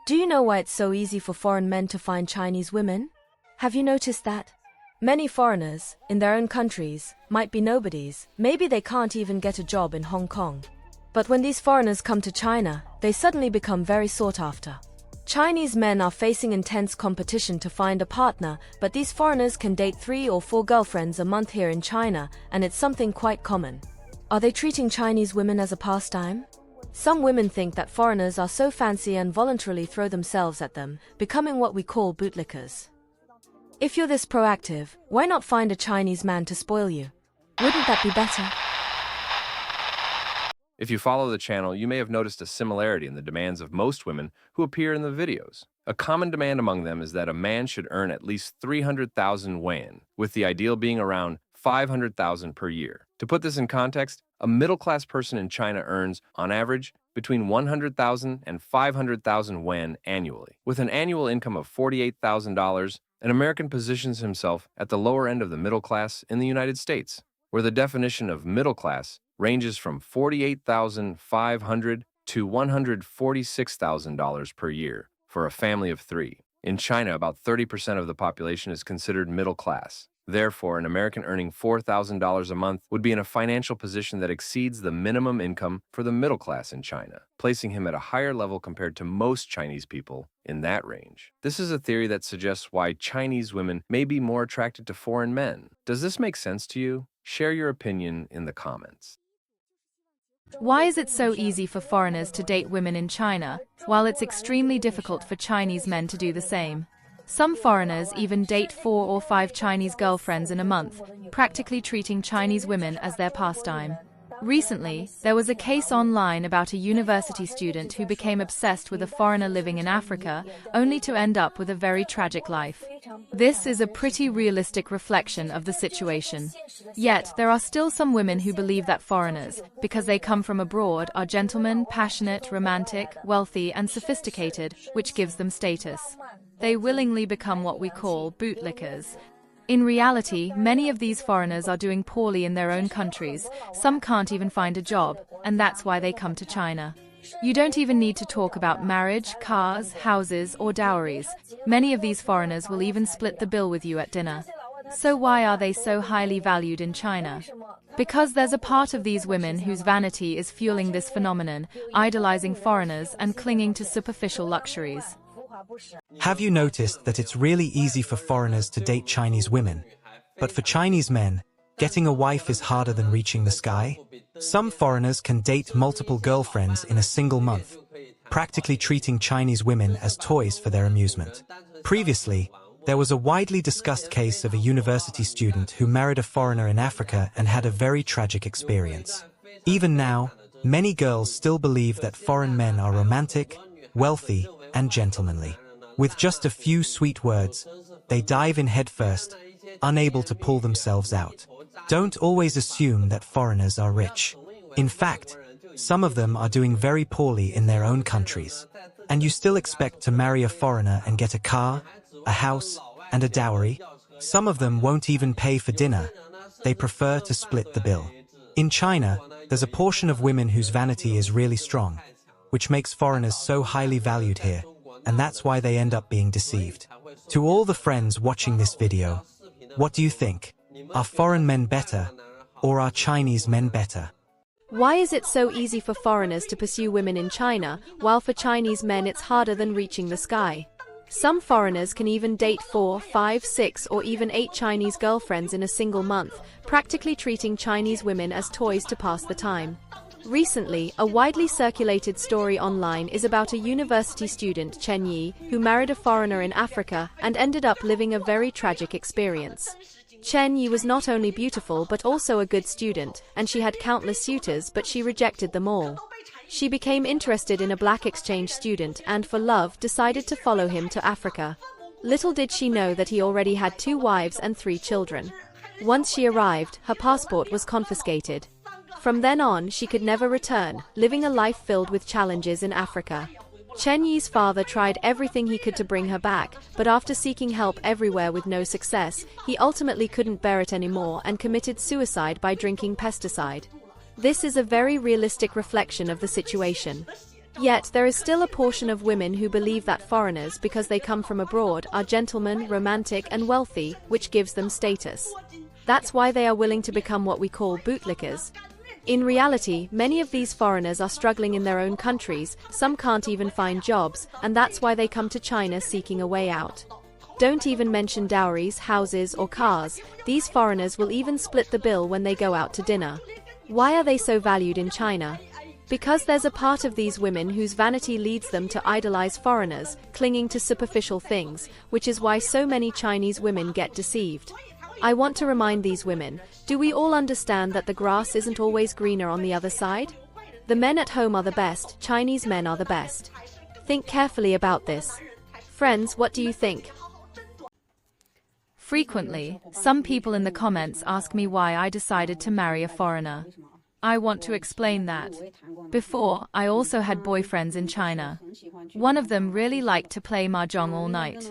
Do you know why it's so easy for foreign men to find Chinese women? Have you noticed that? Many foreigners, in their own countries, might be nobodies. Maybe they can't even get a job in Hong Kong. But when these foreigners come to China, they suddenly become very sought after. Chinese men are facing intense competition to find a partner, but these foreigners can date 3 or 4 girlfriends a month here in China, and it's something quite common. Are they treating Chinese women as a pastime? Some women think that foreigners are so fancy and voluntarily throw themselves at them, becoming what we call bootlickers. If you're this proactive, why not find a Chinese man to spoil you? Wouldn't that be better? If you follow the channel, you may have noticed a similarity in the demands of most women who appear in the videos. A common demand among them is that a man should earn at least 300,000 yuan, with the ideal being around 500,000 per year. To put this in context, a middle-class person in China earns, on average, between 100,000 and 500,000 yuan annually. With an annual income of $48,000, an American positions himself at the lower end of the middle class in the United States, where the definition of middle class ranges from $48,500 to $146,000 per year for a family of 3. In China, about 30% of the population is considered middle class. Therefore, an American earning $4,000 a month would be in a financial position that exceeds the minimum income for the middle class in China, placing him at a higher level compared to most Chinese people in that range. This is a theory that suggests why Chinese women may be more attracted to foreign men. Does this make sense to you? Share your opinion in the comments. Why is it so easy for foreigners to date women in China, while it's extremely difficult for Chinese men to do the same? Some foreigners even date 4 or 5 Chinese girlfriends in a month, practically treating Chinese women as their pastime. Recently, there was a case online about a university student who became obsessed with a foreigner living in Africa, only to end up with a very tragic life. This is a pretty realistic reflection of the situation. Yet, there are still some women who believe that foreigners, because they come from abroad, are gentlemen, passionate, romantic, wealthy, and sophisticated, which gives them status. They willingly become what we call bootlickers. In reality, many of these foreigners are doing poorly in their own countries. Some can't even find a job, and that's why they come to China. You don't even need to talk about marriage, cars, houses, or dowries. Many of these foreigners will even split the bill with you at dinner. So why are they so highly valued in China? Because there's a part of these women whose vanity is fueling this phenomenon, idolizing foreigners and clinging to superficial luxuries. Have you noticed that it's really easy for foreigners to date Chinese women? But for Chinese men, getting a wife is harder than reaching the sky? Some foreigners can date multiple girlfriends in a single month, practically treating Chinese women as toys for their amusement. Previously, there was a widely discussed case of a university student who married a foreigner in Africa and had a very tragic experience. Even now, many girls still believe that foreign men are romantic, wealthy, and gentlemanly. With just a few sweet words, they dive in headfirst, unable to pull themselves out. Don't always assume that foreigners are rich. In fact, some of them are doing very poorly in their own countries. And you still expect to marry a foreigner and get a car, a house, and a dowry? Some of them won't even pay for dinner. They prefer to split the bill. In China, there's a portion of women whose vanity is really strong, which makes foreigners so highly valued here, and that's why they end up being deceived. To all the friends watching this video, what do you think? Are foreign men better, or are Chinese men better? Why is it so easy for foreigners to pursue women in China, while for Chinese men it's harder than reaching the sky? Some foreigners can even date 4, 5, 6, or even 8 Chinese girlfriends in a single month, practically treating Chinese women as toys to pass the time. Recently, a widely circulated story online is about a university student, Chen Yi, who married a foreigner in Africa and ended up living a very tragic experience. Chen Yi was not only beautiful but also a good student, and she had countless suitors, but she rejected them all. She became interested in a black exchange student and, for love, decided to follow him to Africa. Little did she know that he already had 2 wives and 3 children. Once she arrived, her passport was confiscated. From then on, she could never return, living a life filled with challenges in Africa. Chen Yi's father tried everything he could to bring her back, but after seeking help everywhere with no success, he ultimately couldn't bear it anymore and committed suicide by drinking pesticide. This is a very realistic reflection of the situation. Yet, there is still a portion of women who believe that foreigners, because they come from abroad, are gentlemen, romantic, and wealthy, which gives them status. That's why they are willing to become what we call bootlickers. In reality, many of these foreigners are struggling in their own countries, some can't even find jobs, and that's why they come to China seeking a way out. Don't even mention dowries, houses, or cars. These foreigners will even split the bill when they go out to dinner. Why are they so valued in China? Because there's a part of these women whose vanity leads them to idolize foreigners, clinging to superficial things, which is why so many Chinese women get deceived. I want to remind these women, do we all understand that the grass isn't always greener on the other side? The men at home are the best, Chinese men are the best. Think carefully about this. Friends, what do you think? Frequently, some people in the comments ask me why I decided to marry a foreigner. I want to explain that. Before, I also had boyfriends in China. One of them really liked to play mahjong all night.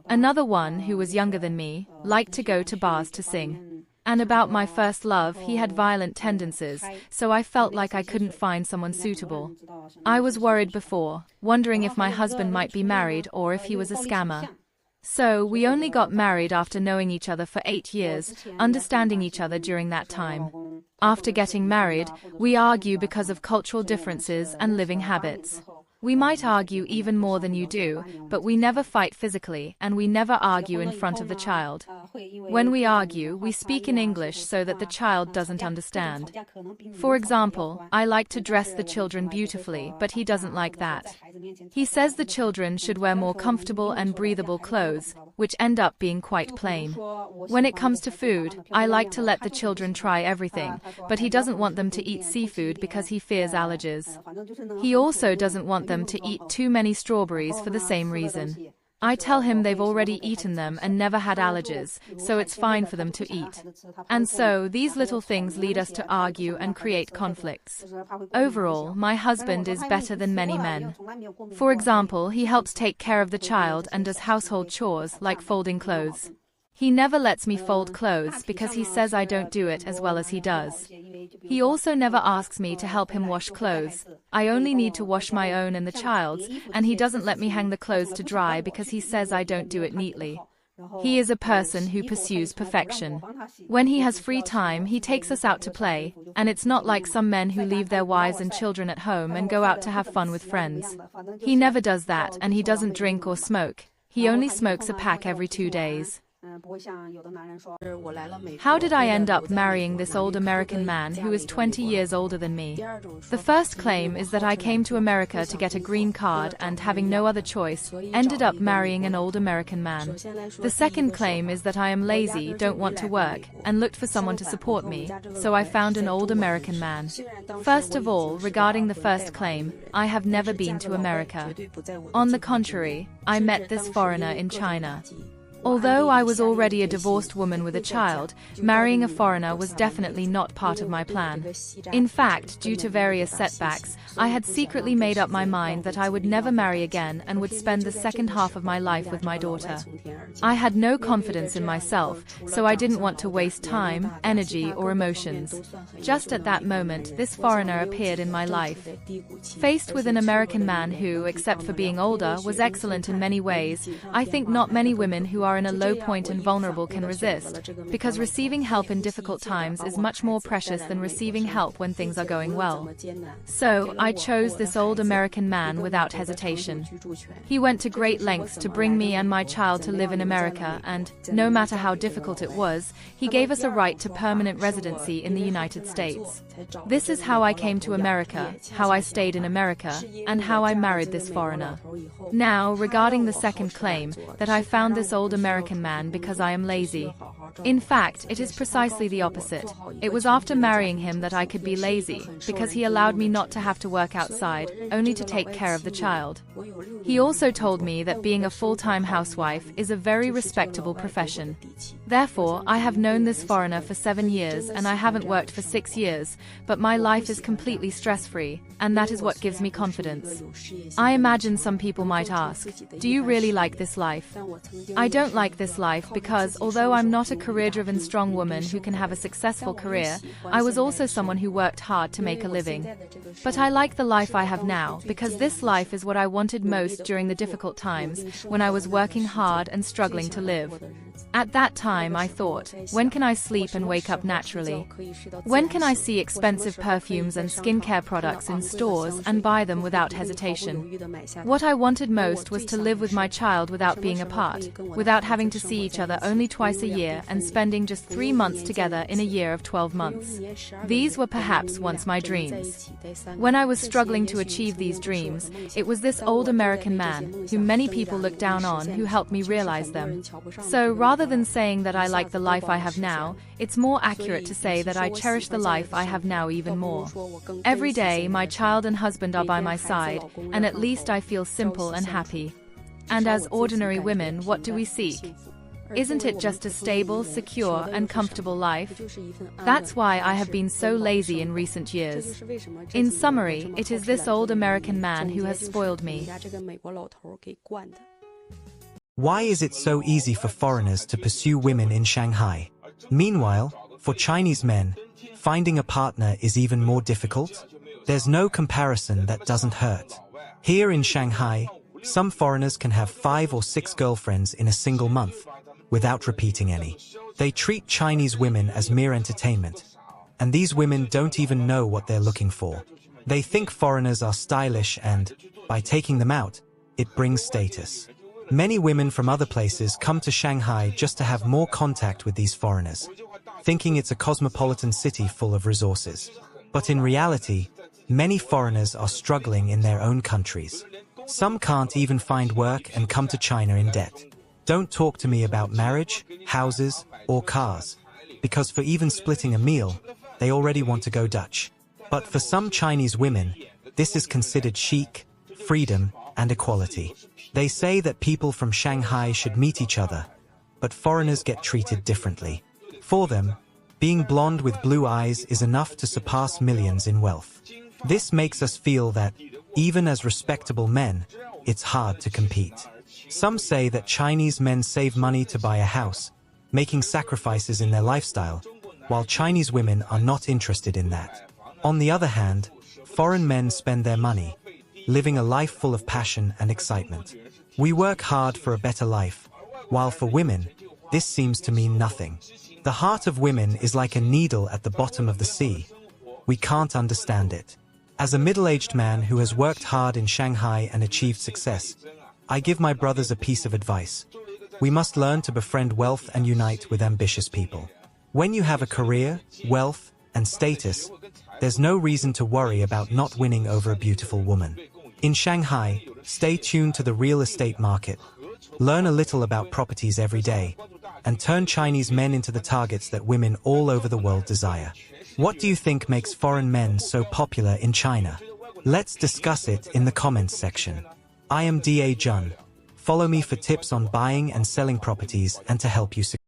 Another one, who was younger than me, liked to go to bars to sing. And about my first love, he had violent tendencies, so I felt like I couldn't find someone suitable. I was worried before, wondering if my husband might be married or if he was a scammer. So, we only got married after knowing each other for 8 years, understanding each other during that time. After getting married, we argue because of cultural differences and living habits. We might argue even more than you do, but we never fight physically, and we never argue in front of the child. When we argue, we speak in English so that the child doesn't understand. For example, I like to dress the children beautifully, but he doesn't like that. He says the children should wear more comfortable and breathable clothes, which end up being quite plain. When it comes to food, I like to let the children try everything, but he doesn't want them to eat seafood because he fears allergies. He also doesn't want them to eat too many strawberries for the same reason. I tell him they've already eaten them and never had allergies, so it's fine for them to eat. And so, these little things lead us to argue and create conflicts. Overall, my husband is better than many men. For example, he helps take care of the child and does household chores like folding clothes. He never lets me fold clothes because he says I don't do it as well as he does. He also never asks me to help him wash clothes. I only need to wash my own and the child's, and he doesn't let me hang the clothes to dry because he says I don't do it neatly. He is a person who pursues perfection. When he has free time, he takes us out to play, and it's not like some men who leave their wives and children at home and go out to have fun with friends. He never does that, and he doesn't drink or smoke. He only smokes a pack every 2 days. How did I end up marrying this old American man who is 20 years older than me? The first claim is that I came to America to get a green card and, having no other choice, ended up marrying an old American man. The second claim is that I am lazy, don't want to work, and looked for someone to support me, so I found an old American man. First of all, regarding the first claim, I have never been to America. On the contrary, I met this foreigner in China. Although I was already a divorced woman with a child, marrying a foreigner was definitely not part of my plan. In fact, due to various setbacks, I had secretly made up my mind that I would never marry again and would spend the second half of my life with my daughter. I had no confidence in myself, so I didn't want to waste time, energy, or emotions. Just at that moment, this foreigner appeared in my life. Faced with an American man who, except for being older, was excellent in many ways, I think not many women who are in a low point and vulnerable can resist, because receiving help in difficult times is much more precious than receiving help when things are going well. So, I chose this old American man without hesitation. He went to great lengths to bring me and my child to live in America and, no matter how difficult it was, he gave us a right to permanent residency in the United States. This is how I came to America, how I stayed in America, and how I married this foreigner. Now, regarding the second claim, that I found this old American man because I am lazy. In fact, it is precisely the opposite. It was after marrying him that I could be lazy, because he allowed me not to have to work outside, only to take care of the child. He also told me that being a full-time housewife is a very respectable profession. Therefore, I have known this foreigner for 7 years and I haven't worked for 6 years, but my life is completely stress-free, and that is what gives me confidence. I imagine some people might ask, do you really like this life? I don't like this life because, although I'm not a career-driven strong woman who can have a successful career, I was also someone who worked hard to make a living. But I like the life I have now because this life is what I wanted most during the difficult times when I was working hard and struggling to live. At that time, I thought, when can I sleep and wake up naturally? When can I see expensive perfumes and skincare products in stores and buy them without hesitation? What I wanted most was to live with my child without being apart, without having to see each other only twice a year and spending just 3 months together in a year of 12 months. These were perhaps once my dreams. When I was struggling to achieve these dreams, it was this old American man, whom many people look down on, who helped me realize them. So rather than saying that I like the life I have now, it's more accurate to say that I cherish the life I have now even more. Every day, my child and husband are by my side, and at least I feel simple and happy. And as ordinary women, what do we seek? Isn't it just a stable, secure, and comfortable life? That's why I have been so lazy in recent years. In summary, it is this old American man who has spoiled me. Why is it so easy for foreigners to pursue women in Shanghai? Meanwhile, for Chinese men, finding a partner is even more difficult. There's no comparison that doesn't hurt. Here in Shanghai, some foreigners can have 5 or 6 girlfriends in a single month, without repeating any. They treat Chinese women as mere entertainment, and these women don't even know what they're looking for. They think foreigners are stylish and, by taking them out, it brings status. Many women from other places come to Shanghai just to have more contact with these foreigners, thinking it's a cosmopolitan city full of resources. But in reality, many foreigners are struggling in their own countries. Some can't even find work and come to China in debt. Don't talk to me about marriage, houses, or cars, because for even splitting a meal, they already want to go Dutch. But for some Chinese women, this is considered chic, freedom, and equality. They say that people from Shanghai should meet each other, but foreigners get treated differently. For them, being blonde with blue eyes is enough to surpass millions in wealth. This makes us feel that, even as respectable men, it's hard to compete. Some say that Chinese men save money to buy a house, making sacrifices in their lifestyle, while Chinese women are not interested in that. On the other hand, foreign men spend their money, living a life full of passion and excitement. We work hard for a better life, while for women, this seems to mean nothing. The heart of women is like a needle at the bottom of the sea. We can't understand it. As a middle-aged man who has worked hard in Shanghai and achieved success, I give my brothers a piece of advice. We must learn to befriend wealth and unite with ambitious people. When you have a career, wealth, and status, there's no reason to worry about not winning over a beautiful woman. In Shanghai, stay tuned to the real estate market, learn a little about properties every day, and turn Chinese men into the targets that women all over the world desire. What do you think makes foreign men so popular in China? Let's discuss it in the comments section. I am Da Jun. Follow me for tips on buying and selling properties and to help you succeed.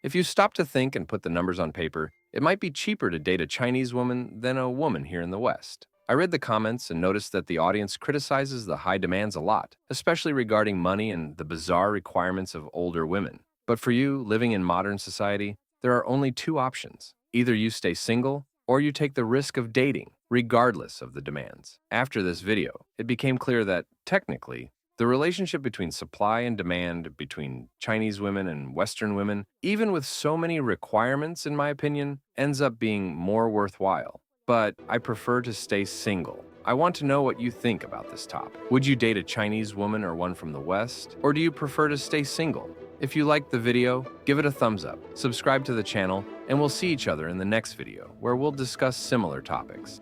If you stop to think and put the numbers on paper, it might be cheaper to date a Chinese woman than a woman here in the West. I read the comments and noticed that the audience criticizes the high demands a lot, especially regarding money and the bizarre requirements of older women. But for you, living in modern society, there are only 2 options. Either you stay single, or you take the risk of dating, regardless of the demands. After this video, it became clear that, technically, the relationship between supply and demand between Chinese women and Western women, even with so many requirements, in my opinion, ends up being more worthwhile. But I prefer to stay single. I want to know what you think about this topic. Would you date a Chinese woman or one from the West? Or do you prefer to stay single? If you liked the video, give it a thumbs up, subscribe to the channel, and we'll see each other in the next video, where we'll discuss similar topics.